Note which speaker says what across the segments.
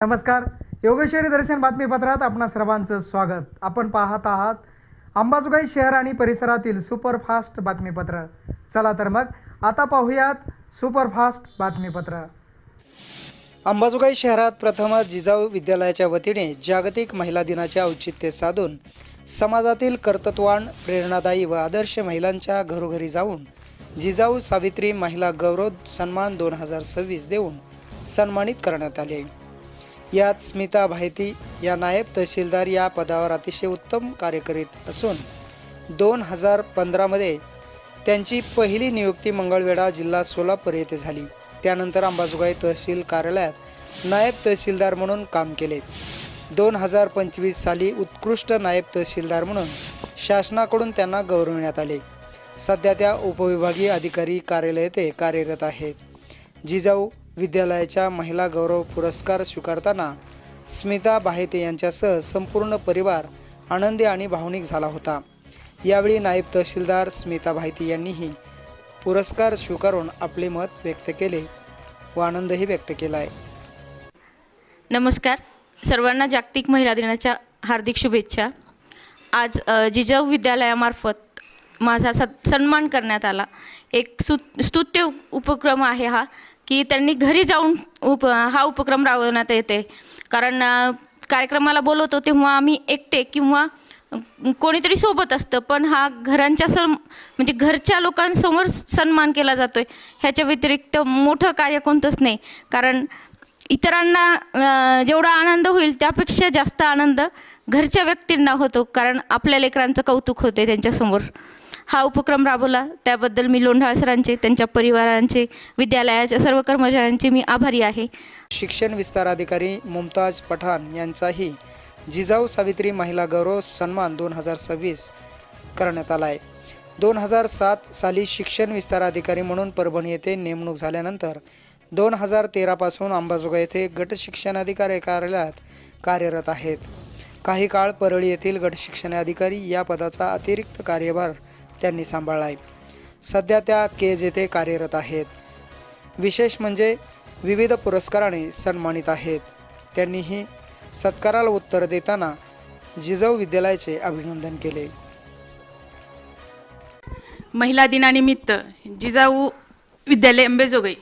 Speaker 1: नमस्कार. योगेश्वरी दर्शन बातमीपत्रात आपणा सर्वांचं स्वागत. आपण पाहत आहात अंबाजोगाई शहर आणि परिसरातील सुपरफास्ट बातमीपत्र. चला तर मग आता पाहूयात सुपरफास्ट बातमीपत्र. अंबाजोगाई शहरात प्रथमच जिजाऊ विद्यालयाच्या वतीने जागतिक महिला दिनाचे औचित्य साधून समाजातील कर्तृत्ववान, प्रेरणादायी व आदर्श महिलांच्या घरोघरी जाऊन जिजाऊ सावित्री महिला गौरव सन्मान 2026 देऊन सन्मानित करण्यात आले. यात स्मिता भायती या नायब तहसीलदार या पदावर अतिशय उत्तम कार्य करीत असून 2015 त्यांची पहिली नियुक्ती मंगळवेढा जिल्हा सोलापूर येथे झाली. त्यानंतर अंबाजोगाई तहसील कार्यालयात नायब तहसीलदार म्हणून काम केले. 2025 साली उत्कृष्ट नायब तहसीलदार म्हणून शासनाकडून त्यांना गौरविण्यात आले. सध्या त्या उपविभागीय अधिकारी कार्यालय येथे कार्यरत आहेत. जिजाऊ विद्यालयाच्या महिला गौरव पुरस्कार स्वीकारताना स्मिता बाहेते यांच्यासह संपूर्ण परिवार आनंदी आणि भावनिक झाला होता. यावेळी नायब तहसीलदार स्मिता बाहेते यांनीही पुरस्कार स्वीकारून आपले मत व्यक्त केले व आनंदही व्यक्त केला आहे.
Speaker 2: नमस्कार, सर्वांना जागतिक महिला दिनाच्या हार्दिक शुभेच्छा. आज जिजाऊ विद्यालयामार्फत माझा सन्मान करण्यात आला. एक स्तुत्य उपक्रम आहे हा, की त्यांनी घरी जाऊन हा उपक्रम राबवण्यात येते. कारण कार्यक्रमाला बोलवतो तेव्हा आम्ही एकटे किंवा कोणीतरी सोबत असतं, पण हा घरांच्या म्हणजे घरच्या लोकांसमोर सन्मान केला जातो आहे. ह्याच्या व्यतिरिक्त मोठं कार्य कोणतंच नाही. कारण इतरांना जेवढा आनंद होईल त्यापेक्षा जास्त आनंद घरच्या व्यक्तींना होतो, कारण आपल्या लेकरांचं कौतुक होते त्यांच्यासमोर. हा उपक्रम राबवला त्याबद्दल मी लोंढाळ सरांचे, त्यांच्या परिवारांचे, विद्यालयाच्या सर्व कर्मचाऱ्यांचे मी आभारी आहे.
Speaker 1: शिक्षण विस्तार अधिकारी मुमताज पठाण यांचाही जिजाऊ सावित्री महिला गौरव सन्मान 2026 करण्यात आला आहे. 2007 साली शिक्षण विस्तार अधिकारी म्हणून परभणी येथे नेमणूक झाल्यानंतर 2013 पासून अंबाजोगाई येथे गट शिक्षण अधिकारी कार्यालयात कार्यरत आहेत. काही काळ परळी येथील गट शिक्षण अधिकारी या पदाचा अतिरिक्त कार्यभार त्यांनी सांभाळला आहे. सध्या त्या केज येथे कार्यरत आहेत. विशेष म्हणजे विविध पुरस्काराने सन्मानित आहेत. त्यांनीही सत्काराला उत्तर देताना जिजाऊ विद्यालयाचे अभिनंदन केले.
Speaker 3: महिला दिनानिमित्त जिजाऊ विद्यालय अंबाजोगाई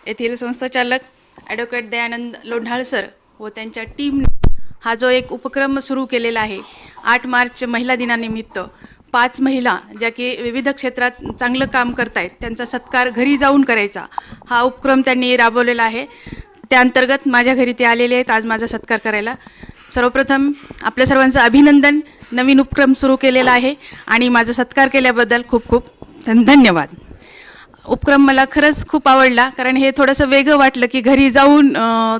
Speaker 3: येथील संस्थाचालक ॲडव्होकेट दयानंद लोंढाळ सर व त्यांच्या टीमने हा जो एक उपक्रम सुरू केलेला आहे, 8 मार्च महिला दिनानिमित्त 5 महिला ज्या की विविध क्षेत्रात चांगलं काम करत आहेत त्यांचा सत्कार घरी जाऊन करायचा, हा उपक्रम त्यांनी राबवलेला आहे. त्या अंतर्गत माझ्या घरी ते आलेले आहेत आज माझा सत्कार करायला. सर्वप्रथम आपल्या सर्वांचं अभिनंदन. नवीन उपक्रम सुरू केलेला आहे आणि माझा सत्कार केल्याबद्दल खूप खूप धन्यवाद. उपक्रम मला खरंच खूप आवडला, कारण हे थोडंसं वेगळं वाटलं की घरी जाऊन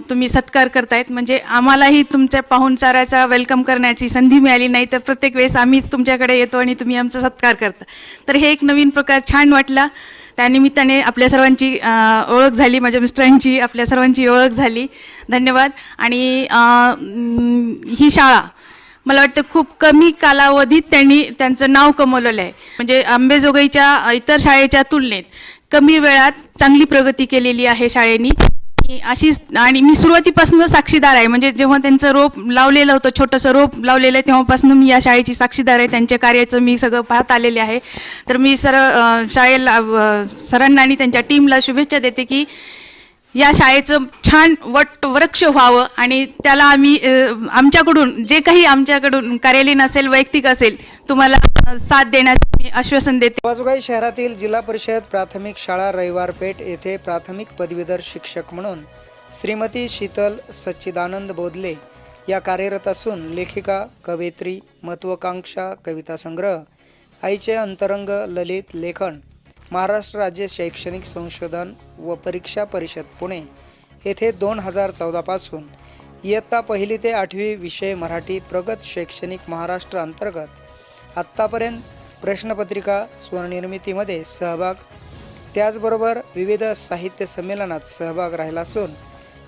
Speaker 3: तुम्ही सत्कार करतायत. म्हणजे आम्हालाही तुमच्या पाहुणचाराचा वेलकम करण्याची संधी मिळाली नाही, तर प्रत्येक वेळेस आम्हीच तुमच्याकडे येतो आणि तुम्ही आमचा सत्कार करता. तर हे एक नवीन प्रकार छान वाटला. त्यानिमित्ताने आपल्या सर्वांची ओळख झाली, माझ्या मिस्टरांची, आपल्या सर्वांची ओळख झाली. धन्यवाद. आणि ही शाळा मला वाटतं खूप कमी कालावधीत त्यांनी त्यांचं नाव कमवलेलं आहे. म्हणजे अंबाजोगाईच्या इतर शाळेच्या तुलनेत कमी वेळात चांगली प्रगती केलेली आहे शाळेनी. अशीच, आणि मी सुरुवातीपासून साक्षीदार आहे. म्हणजे जेव्हा त्यांचं रोप लावलेलं होतं, छोटंसं रोप लावलेलं आहे, तेव्हापासून मी या शाळेची साक्षीदार आहे. त्यांच्या कार्याचं मी सगळं पाहत आलेले आहे. तर मी शाळेला सरांना आणि त्यांच्या टीमला शुभेच्छा देते की या शाळेचं छान वृक्ष व्हावं आणि त्याला आम्ही आमच्याकडून जे काही आमच्याकडून कार्यालयीन असेल, वैयक्तिक असेल, तुम्हाला साथ देण्याचे आश्वासन देते.
Speaker 1: अंबाजोगाई शहरातील जिल्हा परिषद प्राथमिक शाळा रविवारपेठ येथे प्राथमिक पदवीधर शिक्षक म्हणून श्रीमती शीतल सच्चिदानंद बोधले या कार्यरत असून लेखिका, कवयित्री, महत्त्वाकांक्षा कविता संग्रह, आईचे अंतरंग ललित लेखन, महाराष्ट्र राज्य शैक्षणिक संशोधन व परीक्षा परिषद पुणे येथे 2014 पासून इयत्ता 1 ते 8वी विषय मराठी प्रगत शैक्षणिक महाराष्ट्र अंतर्गत आत्तापर्यंत प्रश्नपत्रिका स्वनिर्मितीमध्ये सहभाग, त्याचबरोबर विविध साहित्य संमेलनात सहभाग राहिला असून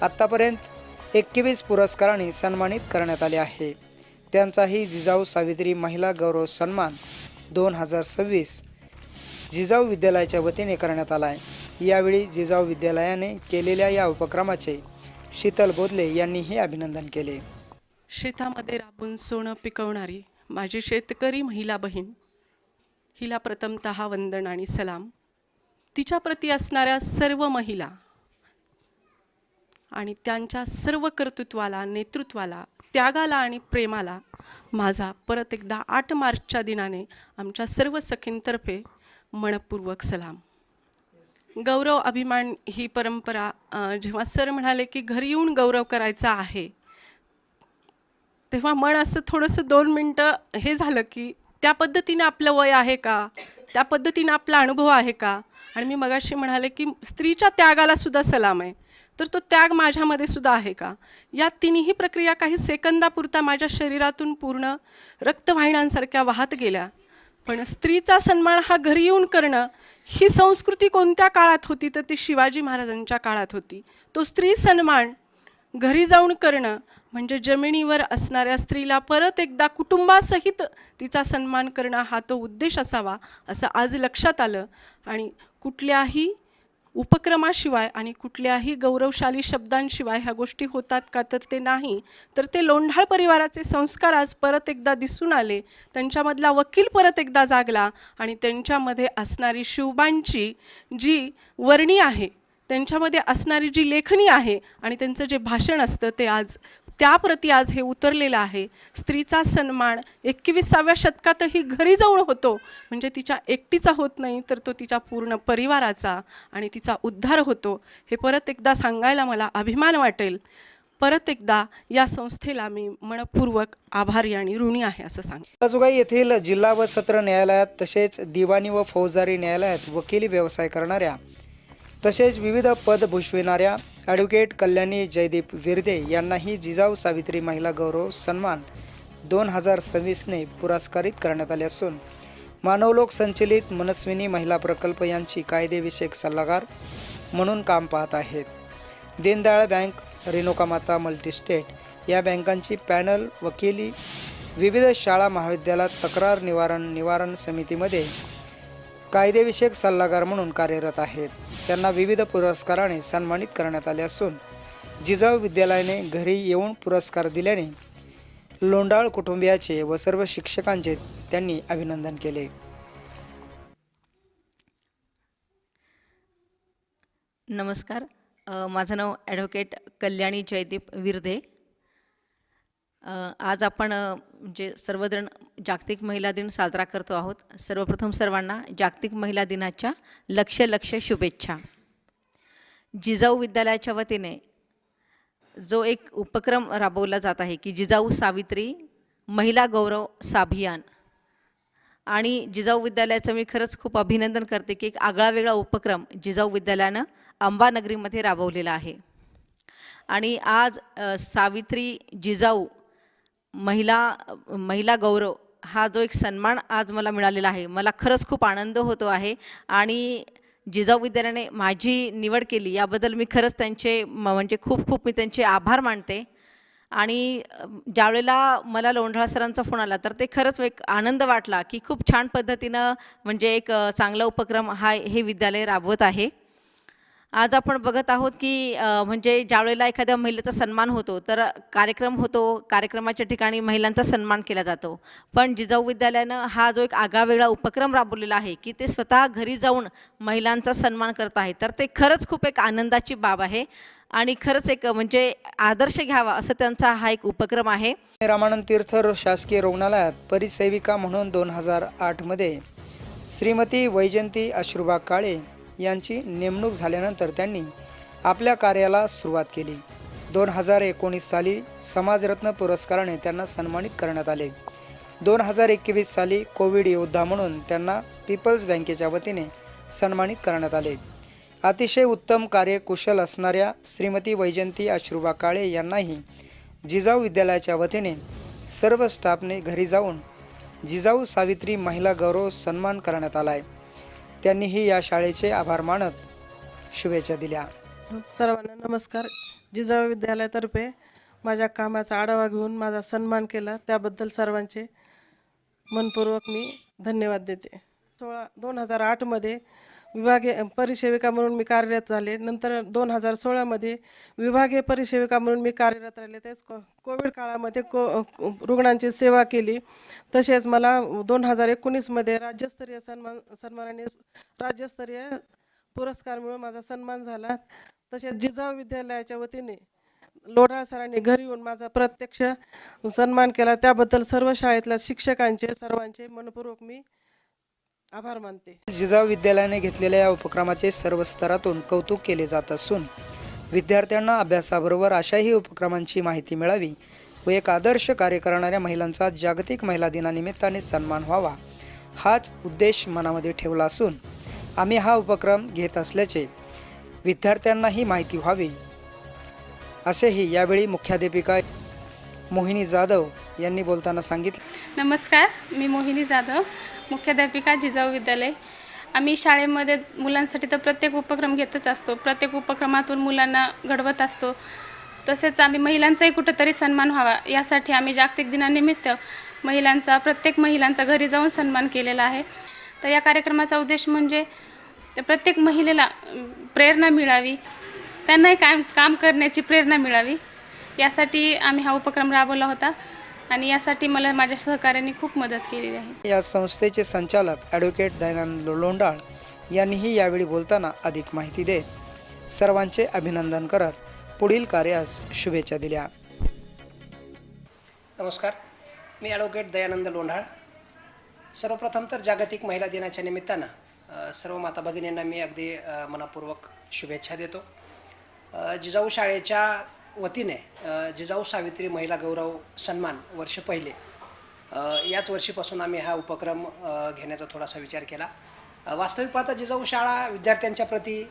Speaker 1: आत्तापर्यंत 21 पुरस्कारांनी सन्मानित करण्यात आले आहे. त्यांचाही जिजाऊ सावित्री महिला गौरव सन्मान 2026 जिजाऊ विद्यालयाच्या वतीने करण्यात आला आहे. यावेळी जिजाऊ विद्यालयाने केलेल्या या उपक्रमाचे शीतल बोदले यांनीही अभिनंदन केले.
Speaker 4: शेतामध्ये राबून सोनं पिकवणारी माझी शेतकरी महिला बहीण, हिला प्रथमतः वंदन आणि सलाम. तिच्याप्रती असणाऱ्या सर्व महिला आणि त्यांच्या सर्व कर्तृत्वाला, नेतृत्वाला, त्यागाला आणि प्रेमाला माझा परत एकदा 8 मार्चच्या दिनाने आमच्या सर्व सखींतर्फे मनपूर्वक सलाम. गौरव अभिमान ही परंपरा जेव्हा सर म्हणाले की घरी येऊन गौरव करायचा आहे, तेव्हा मन असं थोडंसं 2 मिनटं हे झालं की त्या पद्धतीने आपलं वय आहे का, त्या पद्धतीने आपला अनुभव आहे का. आणि मी मगाशी म्हणाले की स्त्रीच्या त्यागाला सुद्धा सलाम आहे, तर तो त्याग माझ्यामध्ये सुद्धा आहे का. या तिन्ही प्रक्रिया काही सेकंदापुरता माझ्या शरीरातून पूर्ण रक्तवाहिन्यांसारख्या वाहत गेल्या. पण स्त्रीचा सन्मान हा घरी येऊन करणं, ही संस्कृती कोणत्या काळात होती, तर ती शिवाजी महाराजांच्या काळात होती. तो स्त्री सन्मान घरी जाऊन करणं म्हणजे जमिनीवर असणाऱ्या स्त्रीला परत एकदा कुटुंबासहित तिचा सन्मान करणं हा तो उद्देश असावा, असं आज लक्षात आलं. आणि कुठल्याही उपक्रमाशिवाय आणि कुठल्याही गौरवशाली शब्दांशिवाय ह्या गोष्टी होतात का, तर ते नाही. तर ते लोंढाळ परिवाराचे संस्कार आज परत एकदा दिसून आले. त्यांच्यामधला वकील परत एकदा जागला आणि त्यांच्यामध्ये असणारी शिवबांची जी वर्णी आहे, त्यांच्यामध्ये असणारी जी लेखणी आहे आणि त्यांचं जे भाषण असतं ते आज त्याप्रती आज हे उतरलेलं आहे. स्त्रीचा सन्मान 21व्या शतकातही घरी जाऊन होतो, म्हणजे तिच्या एकटीचा होत नाही, तर तो तिच्या पूर्ण परिवाराचा आणि तिचा उद्धार होतो. हे परत एकदा सांगायला मला अभिमान वाटेल. परत एकदा या संस्थेला मी मनपूर्वक आभारी आणि ऋणी आहे असं सांग.
Speaker 1: अंबाजोगाई येथील जिल्हा व सत्र न्यायालयात तसेच दिवाणी व फौजदारी न्यायालयात वकिली व्यवसाय करणाऱ्या तसेच विविध पद भूषविणाऱ्या ॲडव्होकेट कल्याणी जयदीप विर्दे यांनाही जिजाऊ सावित्री महिला गौरव सन्मान 2026ने पुरस्कारित करण्यात आले असून मानवलोक संचलित मनस्विनी महिला प्रकल्प यांची कायदेविषयक सल्लागार म्हणून काम पाहत आहेत. दीनदयाळ बँक, रेणुका माता मल्टीस्टेट या बँकांची पॅनल वकिली विविध शाळा महाविद्यालयात तक्रार निवारण समितीमध्ये कायदेविषयक सल्लागार म्हणून कार्यरत आहेत. त्यांना विविध पुरस्काराने सन्मानित करण्यात आले असून जिजाऊ विद्यालयाने घरी येऊन पुरस्कार दिल्याने लोंढाळ कुटुंबियाचे व सर्व शिक्षकांचे त्यांनी अभिनंदन केले.
Speaker 2: नमस्कार, माझं नाव ॲडव्होकेट कल्याणी जयदीप विर्दे. आज आपण म्हणजे सर्वजण जागतिक महिला दिन साजरा करतो आहोत. सर्वप्रथम सर्वांना जागतिक महिला दिनाच्या लक्ष शुभेच्छा. जिजाऊ विद्यालयाच्या वतीने जो एक उपक्रम राबवला जात आहे की जिजाऊ सावित्री महिला गौरव साभियान, आणि जिजाऊ विद्यालयाचं मी खरंच खूप अभिनंदन करते की एक आगळावेगळा उपक्रम जिजाऊ विद्यालयानं अंबानगरीमध्ये राबवलेला आहे. आणि आज सावित्री जिजाऊ महिला गौरव हा जो एक सन्मान आज मला मिळालेला आहे, मला खरंच खूप आनंद होतो आहे. आणि जिजाऊ विद्यालयाने माझी निवड केली याबद्दल मी खरंच त्यांचे म्हणजे खूप मी त्यांचे आभार मानते. आणि ज्यावेळेला मला लोंढाळ सरांचा फोन आला तर ते खरंच एक आनंद वाटला की खूप छान पद्धतीनं म्हणजे एक चांगला उपक्रम हे विद्यालय राबवत आहे. आज आपण बघत आहोत की म्हणजे ज्यावेळेला एखाद्या महिलेचा सन्मान होतो तर कार्यक्रम होतो, कार्यक्रमाच्या ठिकाणी महिलांचा सन्मान केला जातो. पण जिजाऊ विद्यालयानं हा जो एक आगळावेगळा उपक्रम राबवलेला आहे की ते स्वतः घरी जाऊन महिलांचा सन्मान करत आहे, तर ते खरंच खूप एक आनंदाची बाब आहे आणि खरंच एक म्हणजे आदर्श घ्यावा असं त्यांचा हा एक उपक्रम आहे.
Speaker 1: रामानंद तीर्थ शासकीय रुग्णालयात परिसेविका म्हणून 2008मध्ये श्रीमती वैजयंती अश्रुबा काळे यांची नेमणूक झाल्यानंतर त्यांनी आपल्या कार्याला सुरुवात केली. 2019 साली समाजरत्न पुरस्काराने त्यांना सन्मानित करण्यात आले. 2021 साली कोविड योद्धा म्हणून त्यांना पीपल्स बँकेच्या वतीने सन्मानित करण्यात आले. अतिशय उत्तम कार्यकुशल असणाऱ्या श्रीमती वैजयंती अश्रुबा काळे यांनाही जिजाऊ विद्यालयाच्या वतीने सर्व स्टाफने घरी जाऊन जिजाऊ सावित्री महिला गौरव सन्मान करण्यात आला आहे. त्यांनीही या शाळेचे आभार मानत शुभेच्छा दिल्या.
Speaker 5: सर्वांना नमस्कार. जिजाऊ विद्यालयातर्फे माझ्या कामाचा आढावा घेऊन माझा सन्मान केला त्याबद्दल सर्वांचे मनपूर्वक मी धन्यवाद देते. 2008मध्ये विभागीय परिसेविका म्हणून मी कार्यरत झाले. नंतर 2016मध्ये विभागीय परिसेविका म्हणून मी कार्यरत राहिले. तेच कोविड काळामध्ये रुग्णांची सेवा केली. तसेच मला 2019मध्ये राज्यस्तरीय सन्मानाने राज्यस्तरीय पुरस्कार मिळून माझा सन्मान झाला. तसेच जिजाऊ विद्यालयाच्या वतीने लोढाळ सरांनी घरी येऊन माझा प्रत्यक्ष सन्मान केला. त्याबद्दल सर्व शाळेतल्या शिक्षकांचे सर्वांचे मनपूर्वक मी आभार मानते.
Speaker 1: जिजाऊ विद्यालयाने घेतलेल्या या उपक्रमाचे सर्व स्तरातून कौतुक केले जात असून विद्यार्थ्यांना अभ्यासाबरोबर अशाही उपक्रमांची माहिती मिळावी व एक आदर्श कार्य करणाऱ्या महिलांचा जागतिक महिला दिनानिमित्ताने सन्मान व्हावा हाच उद्देश मनामध्ये ठेवला असून आम्ही हा उपक्रम घेत असल्याचे विद्यार्थ्यांनाही माहिती व्हावी असेही यावेळी मुख्याध्यापिका मोहिनी जाधव यांनी बोलताना सांगितले.
Speaker 6: नमस्कार, मी मोहिनी जाधव, मुख्याध्यापिका जिजाऊ विद्यालय. आम्ही शाळेमध्ये मुलांसाठी तर प्रत्येक उपक्रम घेतच असतो. प्रत्येक उपक्रमातून मुलांना घडवत असतो. तसेच आम्ही महिलांचाही कुठेतरी सन्मान व्हावा यासाठी आम्ही जागतिक दिनानिमित्त प्रत्येक महिलांचा घरी जाऊन सन्मान केलेला आहे. तर या कार्यक्रमाचा उद्देश म्हणजे प्रत्येक महिलेला प्रेरणा मिळावी, त्यांनाही काम करण्याची प्रेरणा मिळावी यासाठी आम्ही हा उपक्रम राबवला होता आणि यासाठी मला माझ्या सहकार्याने खूप मदत केलेली आहे.
Speaker 1: या संस्थेचे संचालक ॲडव्होकेट दयानंद लोंढाळ यांनीही यावेळी बोलताना अधिक माहिती देत सर्वांचे अभिनंदन करत पुढील कार्यास शुभेच्छा दिल्या.
Speaker 7: नमस्कार, मी ॲडव्होकेट दयानंद लोंढाळ. सर्वप्रथम तर जागतिक महिला दिनाच्या निमित्तानं सर्व माता भगिनींना मी अगदी मनपूर्वक शुभेच्छा देतो. जिजाऊ शाळेच्या वतीने जिजाऊ सावित्री महिला गौरव सन्मान वर्ष पहिले याच वर्षीपासून आम्ही हा उपक्रम घेण्याचा थोडासा विचार केला. वास्तविक पाहता जिजाऊ शाळा विद्यार्थ्यांच्या प्रती,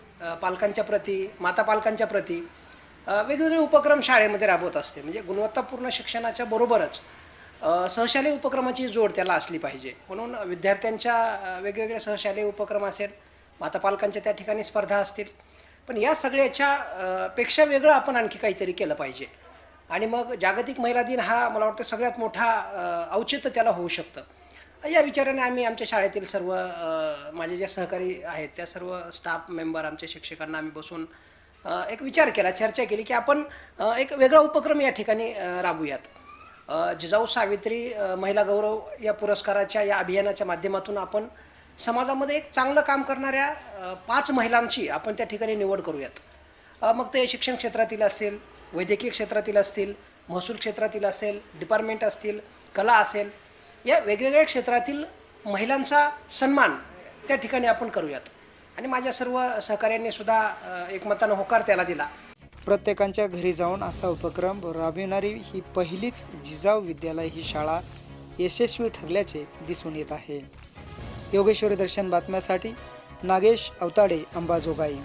Speaker 7: पालकांच्या प्रती, माता पालकांच्या प्रती वेगवेगळे उपक्रम शाळेमध्ये राबवत असते. म्हणजे गुणवत्तापूर्ण शिक्षणाच्या बरोबरच सहशालेय उपक्रमाची जोड त्याला असली पाहिजे. म्हणून विद्यार्थ्यांच्या वेगवेगळे सहशालेय उपक्रम असेल, माता पालकांच्या त्या ठिकाणी स्पर्धा असतील, पण या सगळ्याच्या पेक्षा वेगळं आपण आणखी काहीतरी केलं पाहिजे. आणि मग जागतिक महिला दिन हा मला वाटतं सगळ्यात मोठा औचित्य त्याला होऊ शकतं. या विचाराने आम्ही आमच्या शाळेतील सर्व माझे जे सहकारी आहेत त्या सर्व स्टाफ मेंबर, आमच्या शिक्षकांना आम्ही बसून एक विचार केला, चर्चा केली की आपण एक वेगळा उपक्रम या ठिकाणी राबवूयात. जिजाऊ सावित्री महिला गौरव या पुरस्काराच्या या अभियानाच्या माध्यमातून आपण समाजामध्ये एक चांगलं काम करणाऱ्या 5 महिलांची आपण त्या ठिकाणी निवड करूयात. मग ते शिक्षण क्षेत्रातील असेल, वैद्यकीय क्षेत्रातील असतील, महसूल क्षेत्रातील असेल, डिपार्टमेंट असतील, कला असेल, या वेगवेगळ्या क्षेत्रातील महिलांचा सन्मान त्या ठिकाणी आपण करूयात. आणि माझ्या सर्व सहकाऱ्यांनी सुद्धा एकमतानं होकार त्याला दिला.
Speaker 1: प्रत्येकाच्या घरी जाऊन असा उपक्रम राबविणारी ही पहिलीच जिजाऊ विद्यालय ही शाळा यशस्वी ठरल्याचे दिसून येत आहे. योगेश्वरी दर्शन बातम्यासाठी नागेश अवताडे, अंबाजोगाई.